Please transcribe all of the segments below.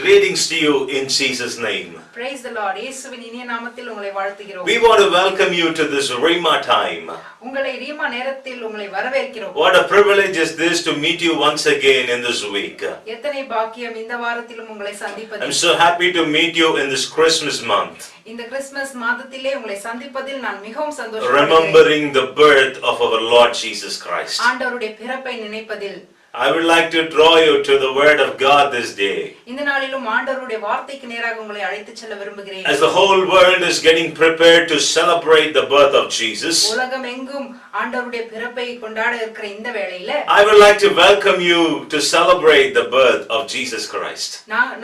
Greetings to you in Jesus' name. Praise the Lord. இயேசுவின் இனிய நாமத்தில் உங்களை வாழ்த்துகிறோம். We want to welcome you to this Rhema time. உங்களை ரீமா நேரத்தில் உங்களை வரவேற்கிறோம். What a privilege is this to meet you once again in this week. எத்தனை பாக்கியம் இந்த வாரத்திலும் உங்களை சந்திப்பது. I'm so happy to meet you in this Christmas month. இந்த கிறிஸ்மஸ் மாதத்திலே உங்களை சந்திப்பதில் நான் மிகவும் சந்தோஷப்படுகிறேன். Remembering the birth of our Lord Jesus Christ. ஆண்டவருடைய பிறப்பை நினைப்பதில் I would like to draw you to the word of God this day. இந்த நாளிலும் ஆண்டவருடைய வார்த்தைக்கு நேராக உங்களை அழைத்துச் செல்ல விரும்புகிறேன். As the whole world is getting prepared to celebrate the birth of Jesus, உலகம் எங்கும் ஆண்டவருடைய பிறப்பை கொண்டாட இருக்கிற இந்த வேளையில I would like to welcome you to celebrate the birth of Jesus Christ.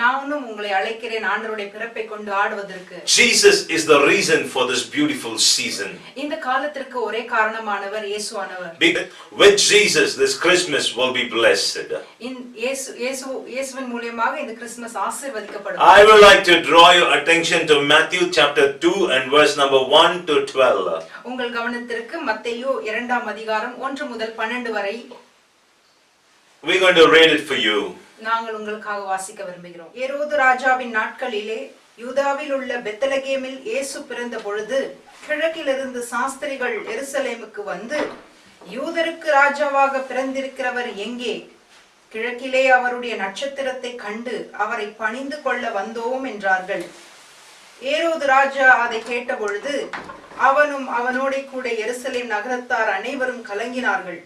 நானும் உங்களை அழைக்கிறேன் ஆண்டவருடைய பிறப்பை கொண்டாடுவதற்கு. Jesus is the reason for this beautiful season. இந்த காலத்திற்கு ஒரே காரணமானவர் இயேசுவானவர். With Jesus this Christmas will be blessed. இயேசுவின் மூலமாக இந்த கிறிஸ்மஸ் ஆசீர்வதிக்கப்படும். I would like to draw your attention to Matthew chapter 2 and verse number 1 to 12. உங்கள் கவனத்திற்கு மத்தேயு 2ஆம் அதிகாரம் 1 முதல் 12 வரை we're going to read it for you. நாங்கள் உங்களுக்காக வாசிக்க விரும்புகிறோம். ஏரோது ராஜாவின் நாட்களிலே யூதாவில் உள்ள பெத்லகேமில் இயேசு பிறந்த பொழுது கிழக்கிலிருந்து சாஸ்திரிகள் எருசலேமுக்கு வந்து, யூதருக்கு ராஜாவாக பிறந்திருக்கிறவர் எங்கே? கிழக்கிலே அவருடைய நட்சத்திரத்தை கண்டு அவரை பணிந்து கொள்ள வந்தோம் என்றார்கள். ஏரோது ராஜா அதை கேட்டபொழுது அவனும் அவனோட கூட எருசலேம் நகரத்தார் அனைவரும் கலங்கினார்கள்.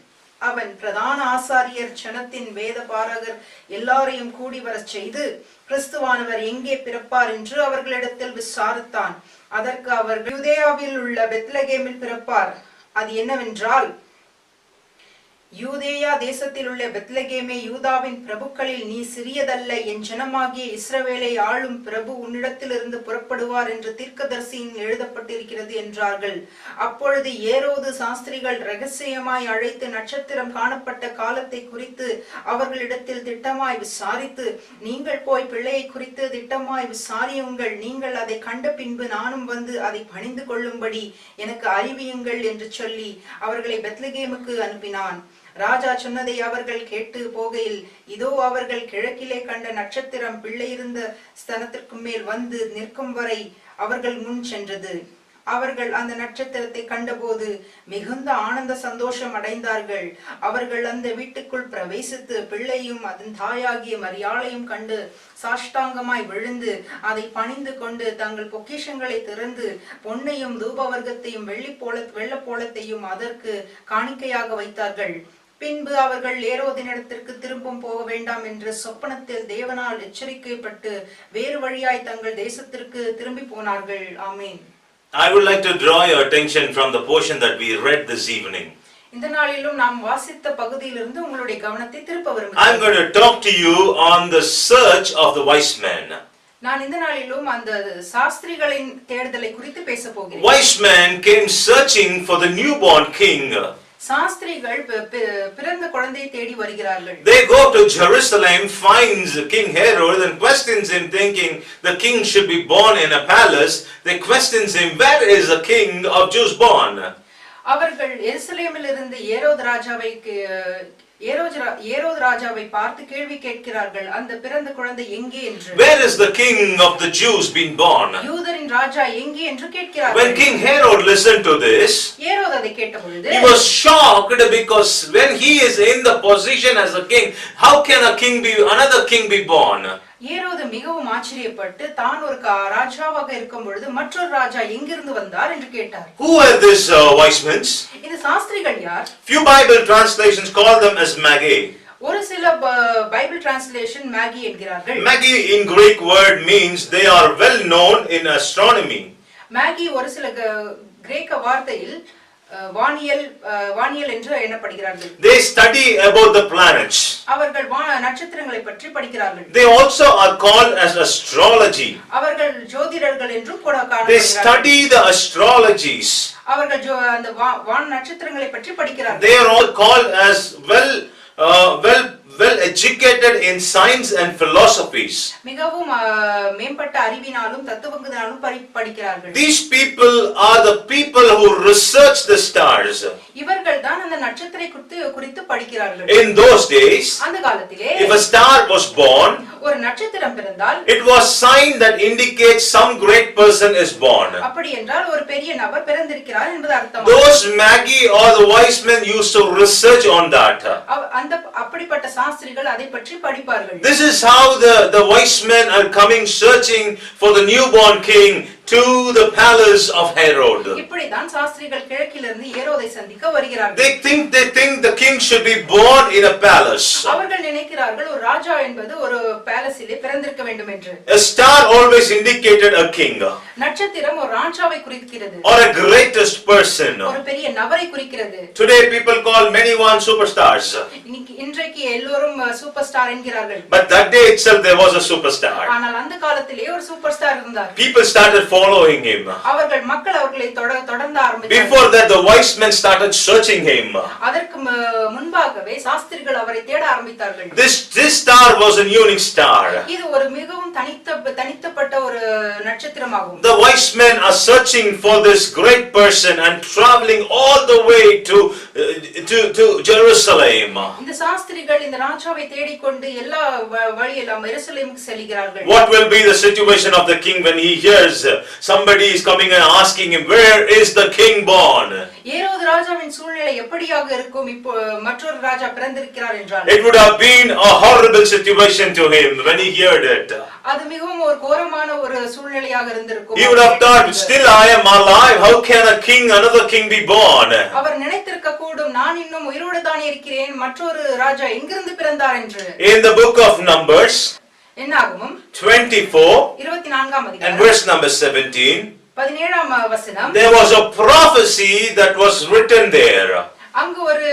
அவன் பிரதான ஆசாரியர் ஜனத்தின் வேத பாரகர் எல்லாரையும் கூடி வரச் செய்து கிறிஸ்துவானவர் எங்கே பிறப்பார் என்று அவர்களிடத்தில் விசாரித்தான். அதற்கு அவர்கள், யூதேயாவில் உள்ள பெத்லகேமில் பிறப்பார். அது என்னவென்றால், யூதேயா தேசத்தில் உள்ள பெத்லகேமே, யூதாவின் பிரபுக்களில் நீ சிறியதல்ல, என் ஜனமாகிய இஸ்ரவேலை ஆளும் பிரபு உன்னிடத்திலிருந்து புறப்படுவார் என்று தீர்க்கதரிசியில் எழுதப்பட்டிருக்கிறது என்றார்கள். அப்பொழுது ஏரோது சாஸ்திரிகள் இரகசியமாய் அழைத்து நட்சத்திரம் காணப்பட்ட காலத்தை குறித்து அவர்களிடத்தில் திட்டமாய் விசாரித்து, நீங்கள் போய் பிள்ளையை குறித்து திட்டமாய் விசாரியுங்கள், நீங்கள் அதை கண்ட பின்பு நானும் வந்து அதை பணிந்து கொள்ளும்படி எனக்கு அறிவியுங்கள் என்று சொல்லி அவர்களை பெத்லகேமுக்கு அனுப்பினான். ராஜா சொன்னதை அவர்கள் கேட்டு போகையில், இதோ அவர்கள் கிழக்கிலே கண்ட நட்சத்திரம் பிள்ளை இருந்த ஸ்தலத்திற்கு மேல் வந்து நிற்கும் வரை அவர்கள் முன் சென்றது. அவர்கள் அந்த நட்சத்திரத்தை கண்டபோது மிகுந்த ஆனந்த சந்தோஷம் அடைந்தார்கள். அவர்கள் அந்த வீட்டுக்குள் பிரவேசித்து பிள்ளையும் அதன் தாயாகிய மரியாளையும் கண்டு சாஷ்டாங்கமாய் விழுந்து அதை பணிந்து கொண்டு தங்கள் பொக்கிஷங்களை திறந்து பொன்னையும் தூபவர்க்கத்தையும் வெள்ளப்போளத்தையும் அதற்கு காணிக்கையாக வைத்தார்கள். பின்பு அவர்கள் ஏரோதினிடத்திற்கு திரும்பவும் போக வேண்டாம் என்று சொப்பனத்தில் தேவனால் எச்சரிக்கைப்பட்டு வேறு வழியாய் தங்கள் தேசத்திற்கு திரும்பி போனார்கள். ஆமென். I would like to draw your attention from the portion that we read this evening. இந்த நாளிலும் நாம் வாசித்த பகுதியிலிருந்து உங்களுடைய கவனத்தை திருப்ப விரும்புகிறேன். I'm going to talk to you on the search of the wise men. நான் இந்த நாளிலும் அந்த சாஸ்திரிகளின் தேடுதலை குறித்து பேச போகிறேன். Wise men came searching for the newborn king. சாஸ்திரிகள் பிறந்த குழந்தையை தேடி வருகிறார்கள். They go to Jerusalem, finds King Herod and questions him, thinking the king should be born in a palace. They questions him, where is the king of Jews born? அவர்கள் எருசலேமில் இருந்து ஏரோது ராஜாவை பார்த்து கேள்வி கேட்கிறார்கள், அந்த பிறந்த குழந்தை எங்கே என்று. Where is the king of the Jews been born? யூதரின் ராஜா எங்கே என்று கேட்கிறார்கள். When King Herod listened to this, ஏரோது அதை கேட்டபொழுது he was shocked, because when he is in the position as a king, how can another king be born? ஏரோது மிகவும் ஆச்சரியப்பட்டு தான் ஒரு ராஜாவாக இருக்கும் பொழுது மற்றொரு ராஜா எங்கிருந்து வந்தார் என்று கேட்டார். Who are these wise men? இந்த சாஸ்திரிகள் யார்? Few Bible translations call them as magi. ஒரு சில பைபிள் டிரான்ஸ்லேஷன் மேகி என்கிறார்கள். Magi in Greek word means they are well known in astronomy. Maggi ஒரு சில கிரேக்க வார்த்தையில் வானியல் என்று எண்ணப்படுகிறார்கள். They study about the planets. அவர்கள் நட்சத்திரங்களை பற்றி படிக்கிறார்கள். They also are called as astrology. அவர்கள் ஜோதிடர்கள் என்றும் கூட They study the astrologies. அவர்கள் அந்த வான் நட்சத்திரங்களை பற்றி படிக்கிறார்கள். They are all called as well educated in science and philosophies. மிகவும் மேம்பட்ட அறிவினாலும் தத்துவங்களாலும் படிக்கிறார்கள். These people are the people who research the stars. இவர்கள் தான் அந்த நட்சத்திரத்தை குறித்து படிக்கிறார்கள். In those days, அந்த காலத்திலே if a star was born, ஒரு நட்சத்திரம் பிறந்தால் it was sign that indicates some great person is born. அப்படி என்றால் ஒரு பெரிய நபர் பிறந்திருக்கிறார் என்பது அர்த்தம். Those magi or the wise men used to research on that. அந்த அப்படிப்பட்ட சாஸ்திரிகள் அதை பற்றி படிப்பார்கள். This is how the wise men are coming searching for the newborn king to the palace of Herod. இப்படிதான் சாஸ்திரிகள் கிழக்கிலிருந்து ஏரோதை சந்திக்க வருகிறார்கள். They think the king should be born in a palace. அவர்கள் நினைக்கிறார்கள் ஒரு ராஜா என்பது ஒரு பேலஸிலே பிறந்திருக்க வேண்டும் என்று. A star always indicated a king. நட்சத்திரம் ஒரு ராஜாவை குறிக்கிறது. Or a greatest person. ஒரு பெரிய நபரை குறிக்கிறது. Today people call many one superstars. இன்றைக்கு எல்லோரும் சூப்பர் ஸ்டார் என்கிறார்கள். But that day itself there was a superstar. ஆனால் அந்த காலத்திலே ஒரு சூப்பர் ஸ்டார் இருந்தார். People started following him. அவர்கள் மக்கள் அவர்களை தொடர்ந்து ஆரம்பித்தார்கள். Before that the wise men started searching him. அதற்கு முன்பாகவே சாஸ்திரிகள் அவரை தேட ஆரம்பித்தார்கள். This star was a unique star. இது ஒரு மிகவும் தனித்தப்பட்ட ஒரு நட்சத்திரமாகும். The wise men are searching for this great person and traveling all the way to Jerusalem. இந்த சாஸ்திரிகள் இந்த ராஜாவை தேடிக்கொண்டு எல்லா வழியெல்லாம் எருசலேமுக்கு செல்கிறார்கள். What will be the situation of the king when he hears somebody is coming and asking him, where is the king born? ஏரோது ராஜாவின் சூழ்நிலை எப்படியாக இருக்கும் இப்போ மற்றொரு ராஜா பிறந்திருக்கிறார் என்றால்? It would have been a horrible situation to him when he heard it. அது மிகவும் ஒரு கோரமான ஒரு சூழ்நிலையாக இருந்திருக்கும். He would have thought, still I am alive, how can another king be born? அவர் நினைத்திருக்க கூடும், நான் இன்னும் உயிரோடு தான் இருக்கிறேன், மற்றொரு ராஜா எங்கிருந்து பிறந்தார் என்று. In the book of Numbers, என்னாகமம் 24 and verse number 17, 17ஆம் வசனம், there was a prophecy that was written there. அங்கு ஒரு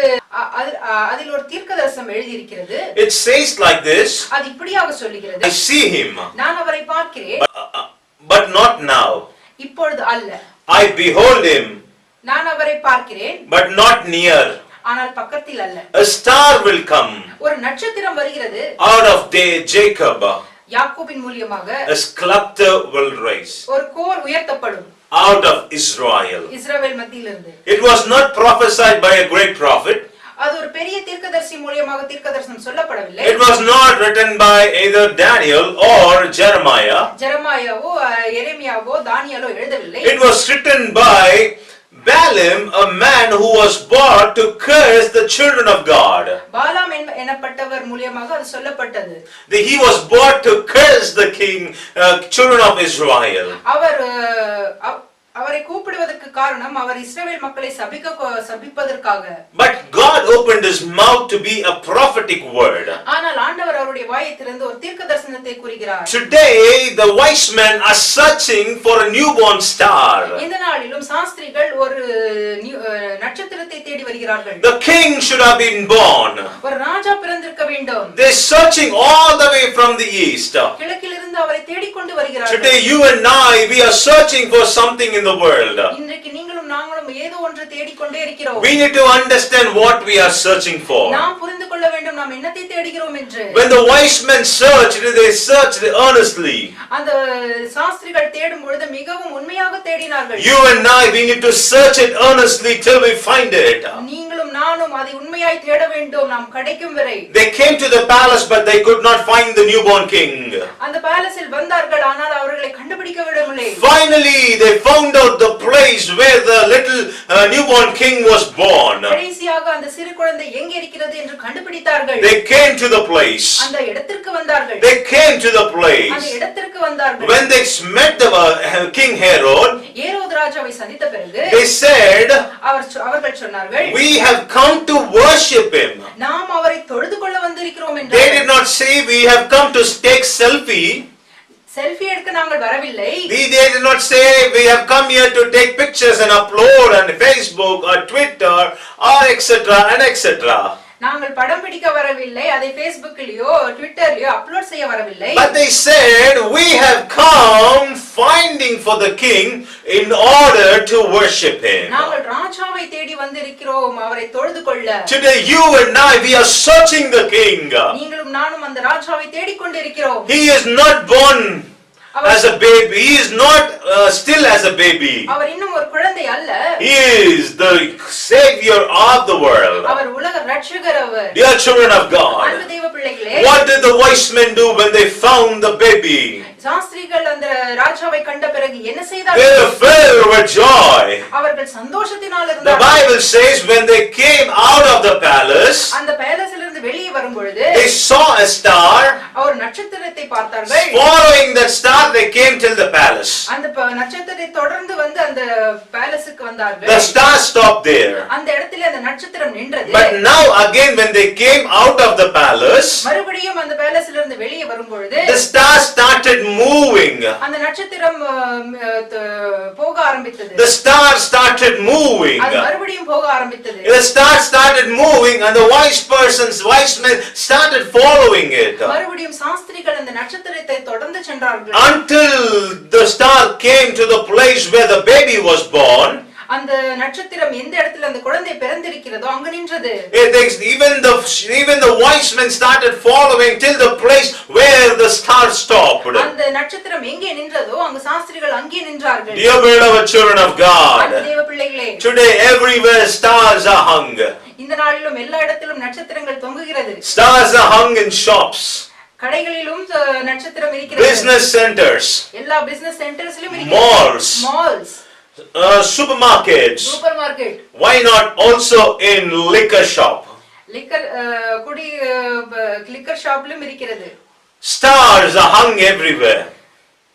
அதில் ஒரு தீர்க்கதரிசனம் எழுதி இருக்கிறது. It says like this, அது இப்படியாக சொல்லுகிறது, I see him, நான் அவரை பார்க்கிறேன், but not now. இப்பொழுது அல்ல. I behold him, நான் அவரை பார்க்கிறேன், but not near. ஆனால் பக்கத்தில் அல்ல. A star will come ஒரு நட்சத்திரம் வருகிறது, out of Jacob. யாக்கோபின் மூலமாக A scepter will rise ஒரு கோல் உயர்த்தப்படும், out of Israel. Israel மத்தியிலிருந்து. It was not prophesied by a great prophet. அது ஒரு பெரிய தீர்க்கதரிசி மூலமாக தீர்க்கதரிசனம் சொல்லப்படவில்லை. It was not written by either Daniel or Jeremiah. ஜெரமாயாவோ எரேமியாவோ தானியேலோ எழுதவில்லை. It was written by Balaam, a man who was brought to curse the children of God. பாலாம் எனப்பட்டவர் மூலமாக அது சொல்லப்பட்டது. He was brought to curse the children of Israel. அவரை கூப்பிடுவதற்கு காரணம் அவர் இஸ்ரவேல் மக்களை சபிப்பதற்காக. But God opened his mouth to be a prophetic word. ஆனால் ஆண்டவர் அவருடைய வாயை திறந்து ஒரு தீர்க்கதரிசனத்தை கூறுகிறார். Today the wise men are searching for a newborn star. இந்த நாளிலும் சாஸ்திரிகள் ஒரு நட்சத்திரத்தை தேடி வருகிறார்கள். The king should have been born. ஒரு ராஜா பிறந்திருக்க வேண்டும். They are searching all the way from the east. கிழக்கிலிருந்து அவரை தேடிக்கொண்டு வருகிறார்கள். Today you and I, we are searching for something in the world. இன்றைக்கு நீங்களும் நாங்களும் ஏதோ ஒன்று தேடிக்கொண்டே இருக்கிறோம். We need to understand what we are searching for. நாம் புரிந்து கொள்ள வேண்டும் நாம் என்னத்தை தேடுகிறோம் என்று. When the wise men searched, they searched earnestly. அந்த சாஸ்திரிகள் தேடும் பொழுது மிகவும் உண்மையாக தேடினார்கள். You and I, we need to search it earnestly till we find it. நீங்களும் நானும் அதை உண்மையாய் தேட வேண்டும் நாம் கிடைக்கும் வரை. They came to the palace but they could not find the newborn king. அந்த பேலஸில் வந்தார்கள் ஆனால் அவர்களை கண்டுபிடிக்க விடவில்லை. Finally they found out the place where the little newborn king was born. கடைசியாக அந்த சிறு குழந்தை எங்கே இருக்கிறது என்று கண்டுபிடித்தார்கள். They came to the place. அந்த இடத்திற்கு வந்தார்கள். They came to the place. அந்த இடத்திற்கு வந்தார்கள். When they met the King Herod, ஏரோது ராஜாவை சந்தித்த பிறகு they said, அவர்கள் சொன்னார்கள், we have come to worship him. நாம் அவரை தொழுது கொள்ள வந்திருக்கிறோம் என்று. They did not say we have come to take selfie. Selfie எடுக்க நாங்கள் வரவில்லை. They did not say we have come here to take pictures and upload on Facebook or Twitter or etc. and etc. நாங்கள் படம் பிடிக்க வரவில்லை, அதை Facebookலயோ Twitterலயோ upload செய்ய வரவில்லை. But they said we have come finding for the king in order to worship him. நாங்கள் ராஜாவை தேடி வந்திருக்கிறோம் அவரை தொழுது கொள்ள. Today you and I, we are searching the king. நீங்களும் நானும் அந்த ராஜாவை தேடிக்கொண்டிருக்கிறோம். He is not born as a baby. He is not still as a baby. அவர் இன்னும் ஒரு குழந்தை அல்ல. He is the savior of the world. அவர் உலக ரட்சகர் அவர். Dear children of God, அன்பு தேவ பிள்ளைகளே, what did the wise men do when they found the baby? சாஸ்திரிகள் அந்த ராஜாவை கண்ட பிறகு என்ன They செய்தார்கள்? were filled with joy. அவர்கள் சந்தோஷத்தினால் The இருந்தார்கள். Bible says when they came out of the palace, அந்த பேலஸிலிருந்து வெளியே வரும் பொழுது they saw a star. அவர் நட்சத்திரத்தை பார்த்தார்கள். Following that star, they came till the palace. அந்த நட்சத்திரத்தை தொடர்ந்து வந்து அந்த பேலஸுக்கு வந்தார்கள். The star stopped there. அந்த இடத்திலே அந்த நட்சத்திரம் நின்றது. But now again when they came out of the palace, மறுபடியும் அந்த பேலஸிலிருந்து வெளியே வரும் பொழுது the star started moving. அந்த நட்சத்திரம் போக ஆரம்பித்தது. The star started moving. அது மறுபடியும் போக ஆரம்பித்தது. The star started moving and the wise men started following it. மறுபடியும் சாஸ்திரிகள் அந்த நட்சத்திரத்தை தொடர்ந்து சென்றார்கள். Until the star came to the place where the baby was born. அந்த நட்சத்திரம் எந்த இடத்துல அந்த குழந்தை பிறந்திருக்கிறதோ அங்க நின்றது. Even the wise men started following till the place where the star stopped. அந்த நட்சத்திரம் எங்கே நின்றதோ அங்க சாஸ்திரிகள் அங்கே நின்றார்கள். Dear beloved children of God, தேவ பிள்ளைகளே, today everywhere stars are hung. இந்த நாளிலும் எல்லா இடத்திலும் நட்சத்திரங்கள் தொங்குகிறது. Stars are hung in shops, கடைகளிலும் நட்சத்திரம் இருக்கிறது. business centers, எல்லா பிசினஸ் சென்டர்ஸ்லயும் இருக்கிறது. malls, supermarkets. Super market. Why not also in liquor shop? Liquor ஷாப்லயும் இருக்கிறது. Stars are hung everywhere.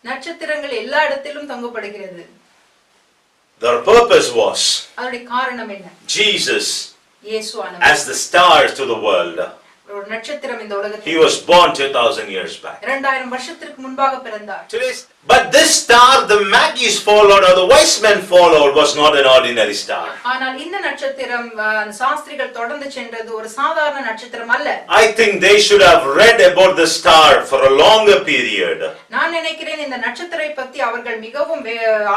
நட்சத்திரங்கள் எல்லா இடத்திலும் தொங்கப்படுகிறது. The purpose was அதோட காரணம் என்ன? Jesus இயேசுவானவர் as the stars to the world. ஒரு நட்சத்திரம் இந்த உலகத்தில். He was born 2000 years back. 2000 வருஷத்திற்கு முன்பாக பிறந்தார். But this star the Magi's followed or the wise men followed was not an ordinary star. ஆனால் இந்த நட்சத்திரம் சாஸ்திரிகள் தொடர்ந்து சென்றது ஒரு சாதாரண நட்சத்திரம் அல்ல. I think they should have read about the star for a longer period. நான் நினைக்கிறேன் இந்த நட்சத்திரத்தை பற்றி அவர்கள் மிகவும்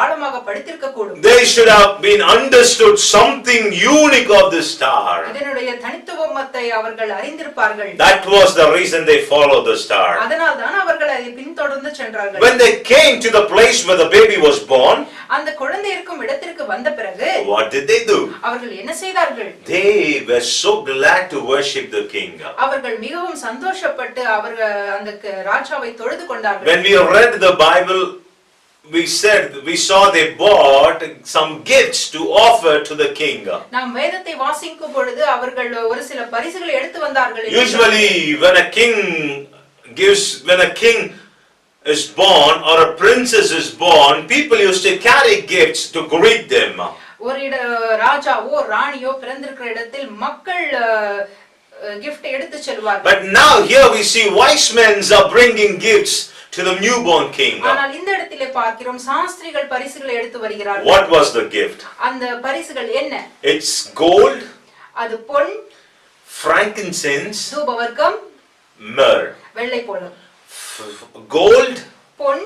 ஆழமாக படித்திருக்க கூடும். They should have been understood something unique of the star. இதனுடைய தனித்துவத்தை அவர்கள் அறிந்திருப்பார்கள். That was the reason they followed the star. அதனால் தான் அவர்கள் அதை பின்தொடர்ந்து சென்றார்கள். When they came to the place where the baby was born, அந்த குழந்தை இருக்கும் இடத்திற்கு வந்த பிறகு what did they do? அவர்கள் என்ன செய்தார்கள்? They were so glad to worship the king. அவர்கள் மிகவும் சந்தோஷப்பட்டு அவர்கள் அந்த ராஜாவை தொழுது கொண்டார்கள். When we read the Bible, we saw they bought some gifts to offer to the king. நாம் வேதத்தை வாசிக்கும் பொழுது அவர்கள் ஒரு சில பரிசுகளை எடுத்து வந்தார்கள். Usually when a king is born or a princess is born, people used to carry gifts to greet them. ஒரு ராஜாவோ ராணியோ பிறந்திருக்கிற இடத்தில் மக்கள் gift எடுத்து செல்வார்கள். But now here we see wise men are bringing gifts to the newborn king. ஆனால் இந்த இடத்திலே பார்க்கிறோம் சாஸ்திரிகள் பரிசுகளை எடுத்து வருகிறார்கள். What was the gift? அந்த பரிசுகள் என்ன? It's gold, அது பொன், frankincense, தூபவர்க்கம், myrrh. வெள்ளை போலம். Gold, Pon,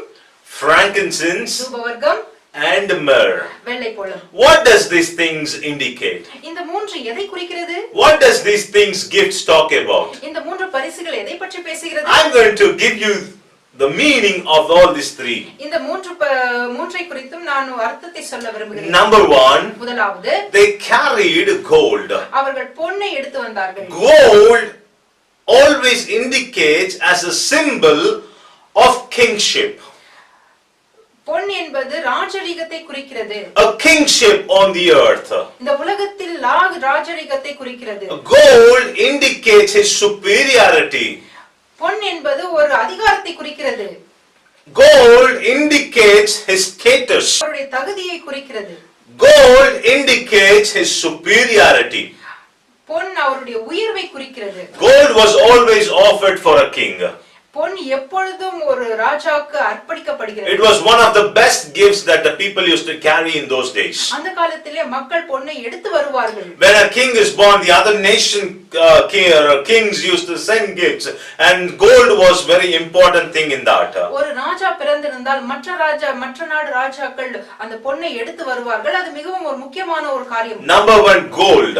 frankincense, தூபவர்க்கம் and myrrh. வெள்ளை போலம். What does these things indicate? இந்த மூன்று எதை குறிக்கிறது? What does these things gifts talk about? இந்த மூன்று பரிசுகள் எதை பற்றி பேசுகிறது? I'm going to give you the meaning of all these three. இந்த மூன்றை குறித்தும் நான் அர்த்தத்தை சொல்ல விரும்புகிறேன். Number one, முதலாவது, they carried gold. அவர்கள் பொன்னை எடுத்து வந்தார்கள். Gold always indicates as a symbol of kingship. பொன் என்பது ராஜரீகத்தை குறிக்கிறது. A kingship on the earth. இந்த உலகத்தில் ராஜரீகத்தை குறிக்கிறது. Gold indicates his superiority. பொன் என்பது ஒரு அதிகாரத்தை குறிக்கிறது. Gold indicates his status. அவருடைய தகுதியை குறிக்கிறது. Gold indicates his superiority. பொன் அவருடைய உயர்வை குறிக்கிறது. Gold was always offered for a king. பொன் எப்பொழுதும் ஒரு ராஜாவுக்கு அர்ப்பணிக்கப்படுகிறது. It was one of the best gifts that the people used to carry in those days. அந்த காலத்திலே மக்கள் பொன்னை எடுத்து வருவார்கள். When a king is born, the other nation kings used to send gifts, and gold was very important thing in that. ஒரு ராஜா பிறந்திருந்தால் மற்ற நாடு ராஜாக்கள் அந்த பொன்னை எடுத்து வருவார்கள். அது மிகவும் ஒரு முக்கியமான ஒரு காரியம். Number one, gold.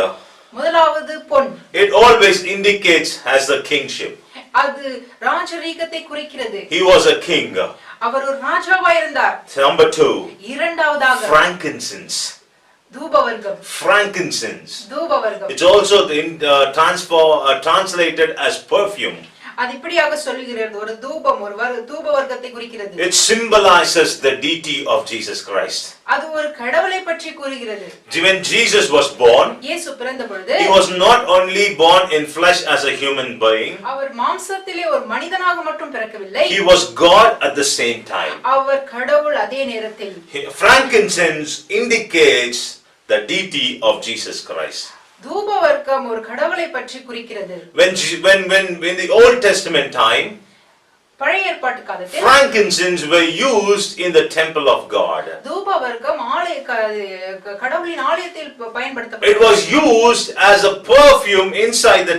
முதலாவது பொன். It always indicates as the kingship. அது ராஜரீகத்தை குறிக்கிறது. He was a king. அவர் ஒரு ராஜாவாய் இருந்தார். Number two, இரண்டாவதாக frankincense. தூபவர்க்கம். Frankincense. தூபவர்க்கம். It's also translated as perfume. அது இப்படியாக சொல்கிறது, ஒரு தூபம், தூப வர்க்கத்தை குறிக்கிறது. It symbolizes the deity of Jesus Christ. அது ஒரு கடவுளை பற்றி கூறுகிறது. When Jesus was born, இயேசு பிறந்த பொழுது he was not only born in flesh as a human being, அவர் மாம்சத்திலே ஒரு மனிதனாக மட்டும் பிறக்கவில்லை, he was God at the same time. அவர் கடவுள் அதே நேரத்தில். Frankincense indicates the deity of Jesus Christ. தூப வர்க்கம் ஒரு கடவுளை பற்றி குறிக்கிறது. When the Old Testament time, பழைய ஏற்பாட்டு காலத்தில் frankincense were used in the temple of God. தூப வர்க்கம் கடவுளின் ஆலயத்தில் பயன்படுத்தப்பட்டது. It was used as a perfume inside the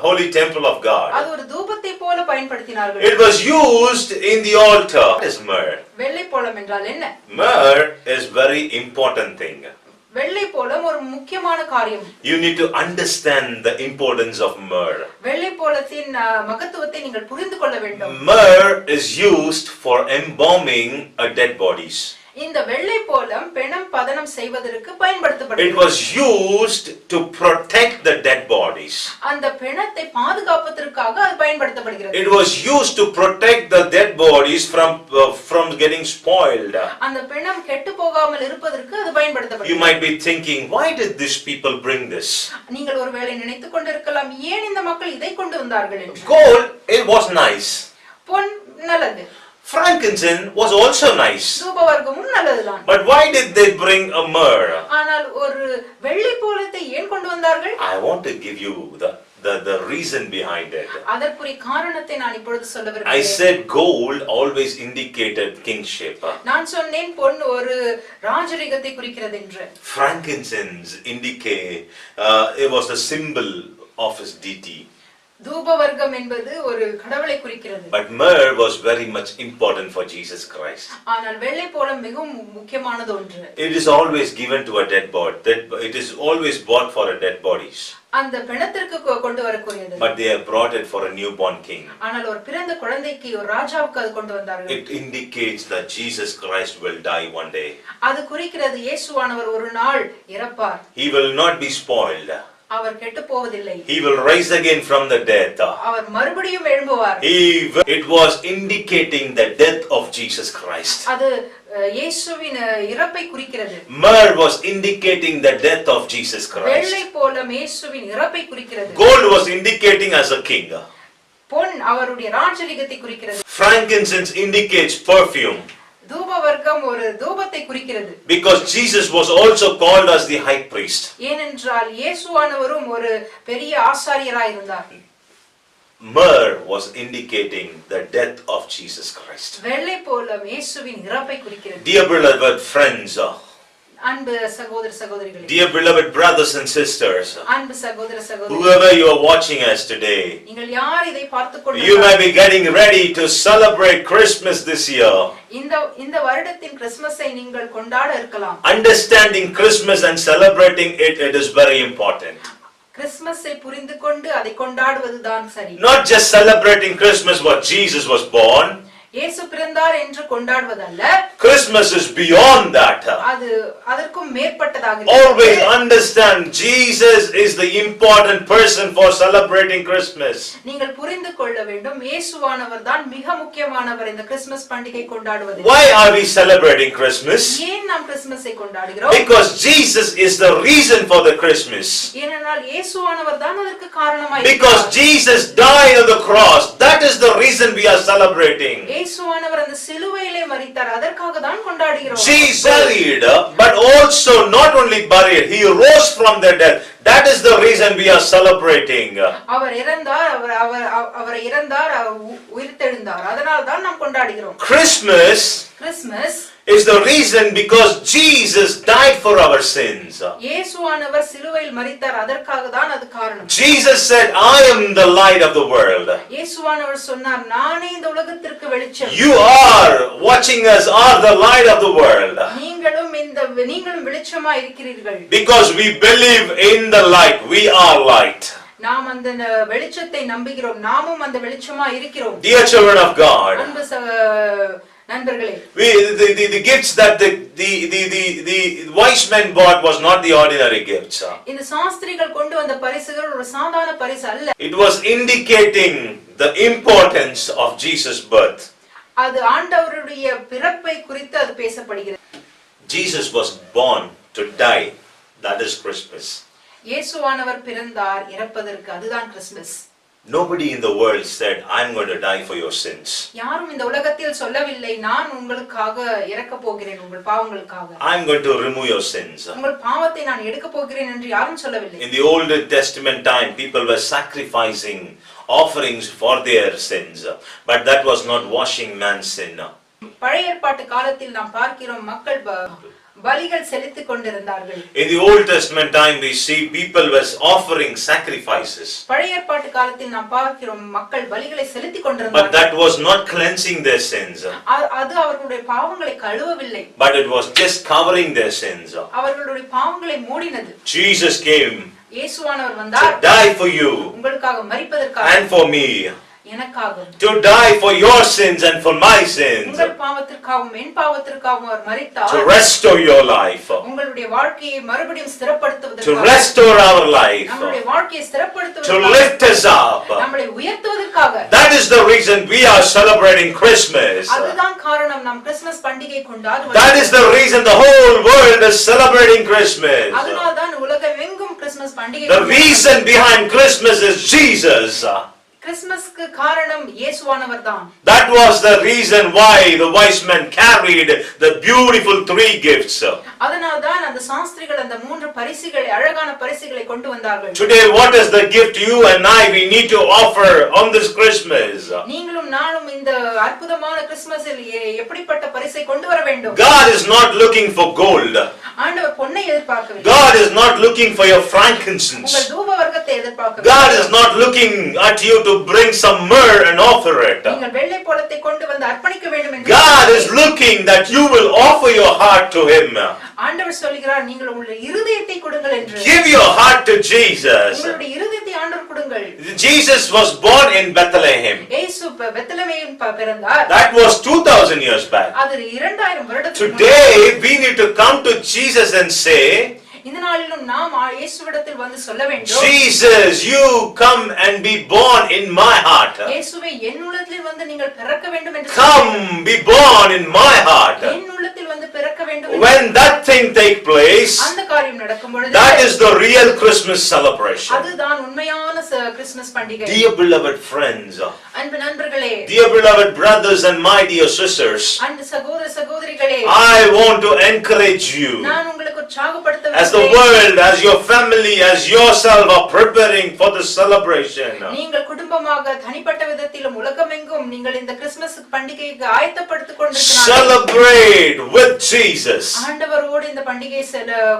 holy temple of God. அது ஒரு தூபத்தை போல பயன்படுத்தினார்கள். It was used in the altar. What is myrrh? வெள்ளை போலம் என்றால் என்ன? Myrrh is very important thing. வெள்ளை போலம் ஒரு முக்கியமான காரியம். You need to understand the importance of myrrh. வெள்ளை போலத்தின் மகத்துவத்தை நீங்கள் புரிந்து கொள்ள வேண்டும். Myrrh is used for embalming dead bodies. இந்த வெள்ளை போலம் பிணம் பதனம் செய்வதற்கு பயன்படுத்தப்பட்டது. It was used to protect the dead bodies. அந்த பிணத்தை பாதுகாப்பதற்காக அது பயன்படுத்தப்படுகிறது. It was used to protect the dead bodies from getting spoiled. அந்த பிணம் கெட்டு போகாமல் இருப்பதற்கு அது பயன்படுத்தப்படுகிறது. You might be thinking, why did these people bring this? நீங்கள் ஒருவேளை நினைத்துக் கொண்டிருக்கலாம், ஏன் இந்த மக்கள் இதை கொண்டு வந்தார்கள் என்று. Gold, it was nice. பொன் நல்லது. Frankincense was also nice. தூப வர்க்கமும் நல்லதுதான். But why did they bring a myrrh? ஆனால் ஒரு வெள்ளி போலத்தை ஏன் கொண்டு வந்தார்கள்? I want to give you the reason behind it. அதற்குரிய காரணத்தை நான் இப்பொழுது சொல்ல I விரும்புகிறேன். said gold always indicated kingship. நான் சொன்னேன் பொன் ஒரு ராஜரிகத்தை குறிக்கிறது என்று. Frankincense it was the symbol of his deity. தூப வர்க்கம் என்பது ஒரு கடவுளை குறிக்கிறது. But myrrh was very much important for Jesus Christ. ஆனால் வெள்ளை போலம் மிகவும் முக்கியமானது ஒன்று. It is always given to a dead body. It is always bought for a dead bodies. அந்த பிணத்திற்கு கொண்டு வரக்கூடியது. But they have brought it for a newborn king. ஆனால் ஒரு பிறந்த குழந்தைக்கு, ஒரு ராஜாவுக்கு அது கொண்டு வந்தார்கள். It indicates that Jesus Christ will die one day. அது குறிக்கிறது இயேசுவானவர் ஒரு நாள் இறப்பார். He will not be spoiled. அவர் கெட்டு போவதில்லை. He will rise again from the dead. அவர் மறுபடியும் எழும்புவார். It was indicating the death of Jesus Christ. அது இயேசுவின் இறப்பை குறிக்கிறது. Myrrh was indicating the death of Jesus Christ. வெள்ளை போலம் இயேசுவின் இறப்பை குறிக்கிறது. Gold was indicating as a king. பொன் அவருடைய ராஜரிகத்தை குறிக்கிறது. Frankincense indicates perfume. தூப வர்க்கம் ஒரு தூபத்தை குறிக்கிறது. Because Jesus was also called as the high priest. ஏனென்றால் இயேசுவானவரும் ஒரு பெரிய ஆசாரியராய் இருந்தார். Myrrh was indicating the death of Jesus Christ. வெள்ளை போலம் இயேசுவின் இறப்பை குறிக்கிறது. Dear beloved friends, அன்பு சகோதர சகோதரிகளே, dear beloved brothers and sisters, அன்பு சகோதர சகோதரிகளே, whoever you are watching us today, நீங்கள் யார் இதை பார்த்துக் you may கொண்டிருக்கிறீர்கள், be getting ready to celebrate Christmas this year. இந்த வருடத்தின் கிறிஸ்துமஸை நீங்கள் கொண்டாட இருக்கலாம். Understanding Christmas and celebrating it is very important. கிறிஸ்துமஸை புரிந்து கொண்டு அதை கொண்டாடுவதுதான் சரி. Not just celebrating Christmas what Jesus was born. இயேசு பிறந்தார் என்று கொண்டாடுவதல்ல. Christmas is beyond that. அது அதற்கும் மேற்பட்டதாக. Always understand Jesus is the important person for celebrating Christmas. நீங்கள் புரிந்து கொள்ள வேண்டும், இயேசுவானவர் தான் மிக முக்கியமானவர் இந்த கிறிஸ்துமஸ் பண்டிகை கொண்டாடுவதில். Why are we celebrating Christmas? ஏன் நாம் கிறிஸ்துமஸை கொண்டாடுகிறோம்? Because Jesus is the reason for the Christmas. ஏனென்றால் இயேசுவானவர் தான் அதற்கு காரணமாய். Because Jesus died on the cross. That is the reason we are celebrating. இயேசுவானவர் அந்த சிலுவையிலே மரித்தார், அதற்காக தான் கொண்டாடுகிறோம். Jesus buried, but also not only buried, he rose from the dead. That is the reason we are celebrating. அவர் இறந்தார், அவர் இறந்தார், உயிர்த்தெழுந்தார், அதனால தான் நாம் கொண்டாடுகிறோம். Christmas is the reason because Jesus died for our sins. இயேசுவானவர் சிலுவையில் மரித்தார், அதற்காக தான் அது காரணம். Jesus said, I am the light of the world. இயேசுவானவர் சொன்னார், நானே இந்த உலகத்திற்கு வெளிச்சம். You are watching us are the light of the world. நீங்களும் வெளிச்சமாய் இருக்கிறீர்கள். Because we believe in the light, we are light. நாம் அந்த வெளிச்சத்தை நம்புகிறோம், நாமும் அந்த வெளிச்சமாய் இருக்கிறோம். Dear children of God, அன்பு நண்பர்களே, the gifts that the wise men bought was not the ordinary gifts. இந்த சாஸ்திரிகள் கொண்டு வந்த பரிசுகள் ஒரு சாதாரண பரிசு அல்ல. It was indicating the importance of Jesus' birth. அது ஆண்டவருடைய பிறப்பை குறித்து அது பேசப்படுகிறது. Jesus was born to die. That is Christmas. இயேசுவானவர் பிறந்தார் இறப்பதற்கு, அதுதான் Christmas. Nobody in the world said, I'm going to die for your sins. யாரும் இந்த உலகத்தில் சொல்லவில்லை, நான் உங்களுக்காக இறக்க போகிறேன் உங்கள் பாவங்களுக்காக. I'm going to remove your sins. உங்கள் பாவத்தை நான் எடுக்க போகிறேன் என்று யாரும் சொல்லவில்லை. In the Old Testament time, people were sacrificing offerings for their sins, but that was not washing man's sin. பழைய ஏற்பாட்டு காலத்தில் நாம் பார்க்கிறோம், மக்கள் பலிகள் செலுத்திக் கொண்டிருந்தார்கள். In the Old Testament time, we see people were offering sacrifices. பழைய ஏற்பாட்டு காலத்தில் நாம் பார்க்கிறோம், மக்கள் பலிகளை செலுத்திக் But கொண்டிருந்தார்கள். that was not cleansing their sins. அது அவர்களுடைய பாவங்களை கழுவவில்லை. But it was just covering their sins. அவர்களுடைய பாவங்களை மூடினது. Jesus came இயேசுவானவர் வந்தார் to die for you உங்களுக்காக மரிப்பதற்காக, and for me. எனக்காக. To die for your sins and for my sins. உங்கள் பாவத்திற்காகவும் என் பாவத்திற்காகவும் அவர் மரித்தார். To restore your life. உங்களுடைய வாழ்க்கையை மறுபடியும் To ஸ்திரப்படுத்துவதற்காக, restore our life. நம்முடைய வாழ்க்கையை To ஸ்திரப்படுத்துவதற்காக, lift us up. நம்மளை உயர்த்துவதற்காக. That is the reason we are celebrating Christmas. அதுதான் காரணம் நாம் கிறிஸ்துமஸ் பண்டிகை கொண்டாடுவது. That is the reason the whole world is celebrating Christmas. அதனால்தான் உலகமெங்கும் கிறிஸ்துமஸ் பண்டிகை. The reason behind Christmas is Jesus. கிறிஸ்துமஸ்க்கு காரணம் இயேசுவானவர் தான். That was the reason why the wise men carried the beautiful 3 gifts. அதனால்தான் அந்த சாஸ்திரிகள் அந்த 3 பரிசுகளை, அழகான பரிசுகளை கொண்டு வந்தார்கள். Today, what is the gift you and I we need to offer on this Christmas? நீங்களும் நானும் இந்த அற்புதமான கிறிஸ்துமஸில் எப்படிப்பட்ட பரிசை கொண்டு வர வேண்டும்? God is not looking for gold. ஆண்டவர் பொன்னை எதிர்பார்க்கவில்லை. God is not looking for your frankincense. உங்கள் தூப வர்க்கத்தை எதிர்பார்க்கவில்லை. God is not looking at you to bring some myrrh and offer it. நீங்கள் வெள்ளை போலத்தை கொண்டு வந்து அர்ப்பணிக்க வேண்டும் என்று God is looking that you will offer your heart to Him. ஆண்டவர் சொல்கிறார், நீங்கள் உங்களுடைய இருதயத்தை கொடுங்கள் என்று. Give your heart to Jesus. உங்களுடைய இருதயத்தை ஆண்டவர் கொடுங்கள். Jesus was born in Bethlehem. இயேசு பெத்லகேமில் பிறந்தார். That was 2000 years back. அது 2000 வருடத்துக்கு முன்பு. Today we need to come to Jesus and say, இந்த நாளிலும் நாம் இயேசுவிடத்தில் வந்து சொல்ல வேண்டும், Jesus, you come and be born in my heart. இயேசுவே என் உள்ளத்தில் வந்து நீங்கள் பிறக்க வேண்டும் என்று Come, be born in my heart. என் உள்ளத்தில் வந்து பிறக்க வேண்டும். When that thing take place, அந்த காரியம் நடக்கும் பொழுது, that is the real Christmas celebration. அதுதான் உண்மையான கிறிஸ்துமஸ் பண்டிகை. Dear beloved friends, அன்பு நண்பர்களே, dear beloved brothers and my dear sisters, அன்பு சகோதர சகோதரிகளே, I want to encourage you. நான் உங்களுக்கு உற்சாகப்படுத்த As the world, as your family, as yourself are preparing for the celebration, நீங்கள் குடும்பமாக தனிப்பட்ட விதத்திலும் உலகமெங்கும் நீங்கள் இந்த கிறிஸ்துமஸ் பண்டிகைக்கு ஆயத்தப்படுத்திக் கொண்டிருக்கிறீர்கள். celebrate with Jesus. ஆண்டவரோடு இந்த பண்டிகையை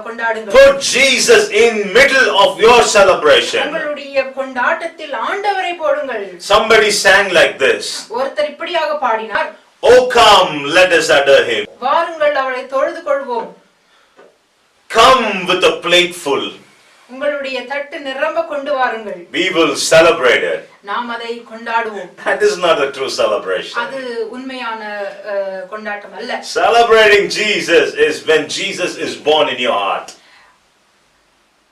கொண்டாடுங்கள். Put Jesus in middle of your celebration. உங்களுடைய கொண்டாட்டத்தில் ஆண்டவரை போடுங்கள். Somebody sang like this. ஒருத்தர் இப்படியாக பாடினார், Oh come, let us adore Him. வாருங்கள் அவரை தொழுது கொள்வோம். Come with a plate full. உங்களுடைய தட்டு நிரம்ப கொண்டு வாருங்கள். We will celebrate it. நாம் அதை கொண்டாடுவோம். That is not a true celebration. அது உண்மையான கொண்டாட்டம் அல்ல. Celebrating Jesus is when Jesus is born in your heart.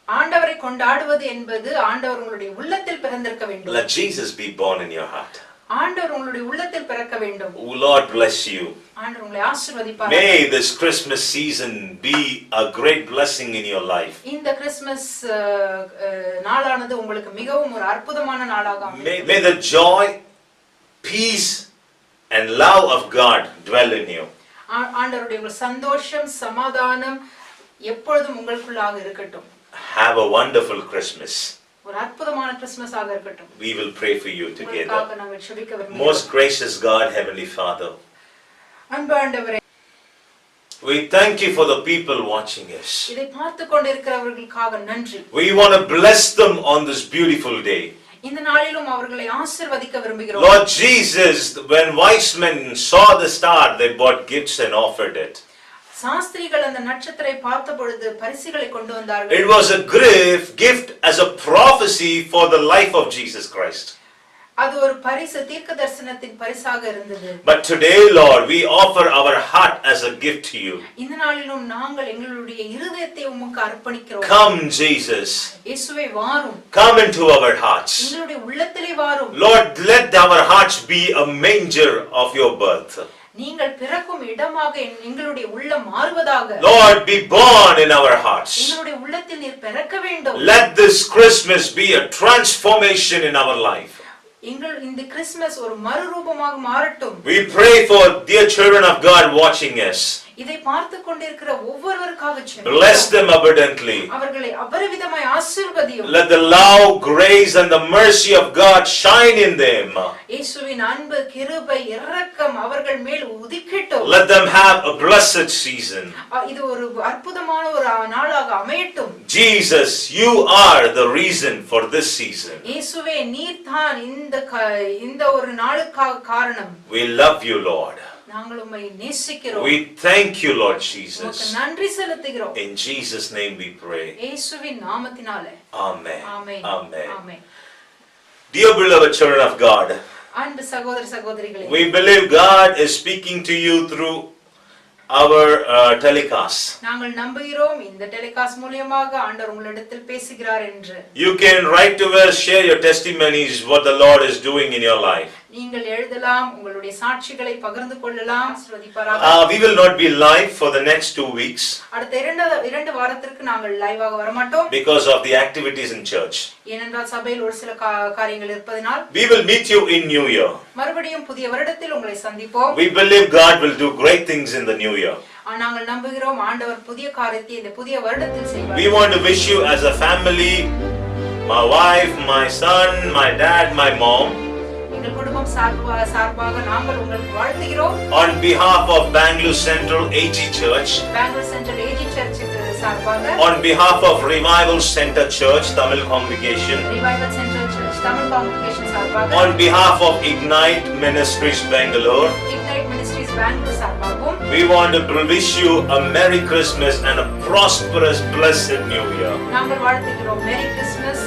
ஆண்டவரை கொண்டாடுவது என்பது ஆண்டவர் உங்களுடைய உள்ளத்தில் பிறந்திருக்க வேண்டும். Let Jesus be born in your heart. ஆண்டவர் உங்களுடைய உள்ளத்தில் பிறக்க வேண்டும். Oh Lord bless you. ஆண்டவர் உங்களை ஆசீர்வதிப்பார். May this Christmas season be a great blessing in your life. இந்த கிறிஸ்துமஸ் நாளானது உங்களுக்கு மிகவும் ஒரு அற்புதமான நாளாக அமையும். May the joy, peace and love of God dwell in you. ஆண்டவருடைய உங்கள் சந்தோஷம், சமாதானம் எப்பொழுதும் உங்களுக்குள்ளாக இருக்கட்டும். Have a wonderful Christmas. ஒரு அற்புதமான கிறிஸ்துமஸாக இருக்கட்டும். We will pray for you together. உங்களுக்காக நாங்கள் ஜெபிக்க விரும்புகிறோம். Most gracious God, Heavenly Father, அன்பு ஆண்டவரே, we thank you for the people watching us. இதை பார்த்து கொண்டிருக்கிறவர்களுக்காக நன்றி. We want to bless them on this beautiful day. இந்த நாளிலும் அவர்களை ஆசீர்வதிக்க விரும்புகிறோம். Lord Jesus, when wise men saw the star, they bought gifts and offered it. சாஸ்திரிகள் அந்த நட்சத்திரத்தை பார்த்த பொழுது பரிசுகளை கொண்டு வந்தார்கள். It was a gift as a prophecy for the life of Jesus Christ. அது ஒரு பரிசு, தீர்க்க தரிசனத்தின் பரிசாக இருந்தது. But today, Lord, we offer our heart as a gift to you. இந்த நாளிலும் நாங்கள் எங்களுடைய இருதயத்தை உமக்கு அர்ப்பணிக்கிறோம். Come, Jesus. இயேசுவே வாரும். Come into our hearts. எங்களுடைய உள்ளத்திலே வாரும். Lord, let our hearts be a manger of your birth. நீங்கள் பிறக்கும் இடமாக எங்களுடைய உள்ளம் மாறுவதாக. Lord, be born in our hearts. எங்களுடைய உள்ளத்தில் நீர் பிறக்க வேண்டும். Let this Christmas be a transformation in our life. இந்த கிறிஸ்துமஸ் ஒரு மறுரூபமாக மாறட்டும். We pray for dear children of God watching us. இதை பார்த்து கொண்டிருக்கிற ஒவ்வொருவருக்காக bless them abundantly. அவர்களை அபரிவிதமாய் ஆசீர்வதியும். Let the love, grace and the mercy of God shine in them. இயேசுவின் அன்பு, கிருபை, இரக்கம் அவர்கள் மேல் உதிக்கட்டும். Let them have a blessed season. இது ஒரு அற்புதமான ஒரு நாளாக அமையட்டும். Jesus, you are the reason for this season. இயேசுவே நீர்தான் இந்த ஒரு நாளுக்காக காரணம். We love you, Lord. நாங்கள் உம்மை நேசிக்கிறோம். We thank you, Lord Jesus. உமக்கு நன்றி செலுத்துகிறோம். In Jesus' name we pray. இயேசுவின் நாமத்தினாலே. Amen. Amen. Amen. Amen. Dear beloved children of God, அன்பு சகோதர சகோதரிகளே, we believe God is speaking to you through our telecast. நாங்கள் நம்புகிறோம் இந்த டெலிகாஸ்ட் மூலமாக ஆண்டவர் உங்களிடத்தில் பேசுகிறார் என்று. You can write to us, share your testimonies, what the Lord is doing in your life. நீங்கள் எழுதலாம், உங்களுடைய சாட்சிகளை பகிர்ந்து கொள்ளலாம். We will not be live for the next 2 weeks அடுத்த இரண்டு வாரத்திற்கு நாங்கள் லைவாக வர மாட்டோம். because of the activities in church. ஏனென்றால் சபையில் ஒரு சில காரியங்கள் இருப்பதனால். We will meet you in New Year. மறுபடியும் புதிய வருடத்தில் உங்களை சந்திப்போம். We believe God will do great things in the new year. நாங்கள் நம்புகிறோம் ஆண்டவர் புதிய காரியத்தை இந்த புதிய வருடத்தில் செய்வார். We want to wish you as a family, my wife, my son, my dad, my mom, எங்கள் குடும்பம் சார்பாக நாங்கள் உங்களுக்கு வாழ்த்துகிறோம். on behalf of Bangalore Central AG Church, Bangalore Central AG சர்ச்சுக்கு சார்பாக, on behalf of Revival Center Church Tamil Congregation, Revival Central Church Tamil Congregation சார்பாக, on behalf of Ignite Ministries Bangalore, Ignite Ministries Bangalore சார்பாகவும், we want to wish you a Merry Christmas and a prosperous, blessed New Year. நாங்கள் வாழ்த்துகிறோம். Merry Christmas,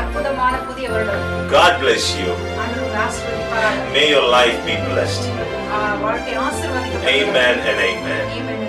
அற்புதமான புதிய வருடம். God bless you. ஆண்டவர் ஆசீர்வதிப்பாராக. May your life be blessed. வாழ்க்கை ஆசீர்வதிக்கப்பட்டது. Amen and amen. Amen.